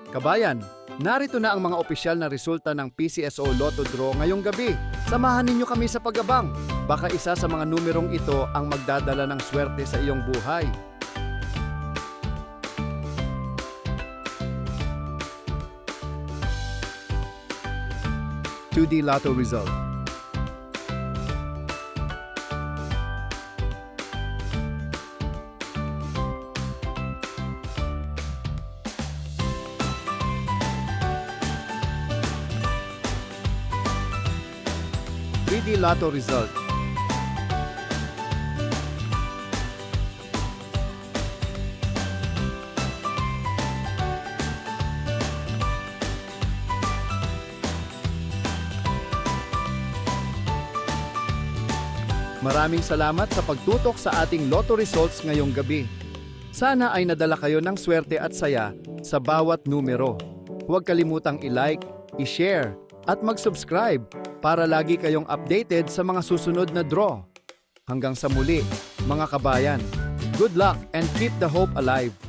Kabayan, narito na ang mga opisyal na resulta ng PCSO Lotto Draw ngayong gabi. Samahan ninyo kami sa pag-abang. Baka isa sa mga numerong ito ang magdadala ng swerte sa iyong buhay. (2D) Lotto result. (3D) Lotto result. Maraming salamat sa pagtutok sa ating Lotto results ngayong gabi. Sana ay nadala kayo ng swerte at saya sa bawat numero. Huwag kalimutang i-like, i-share, at mag-subscribe para lagi kayong updated sa mga susunod na draw. Hanggang sa muli, mga kabayan. Good luck and keep the hope alive!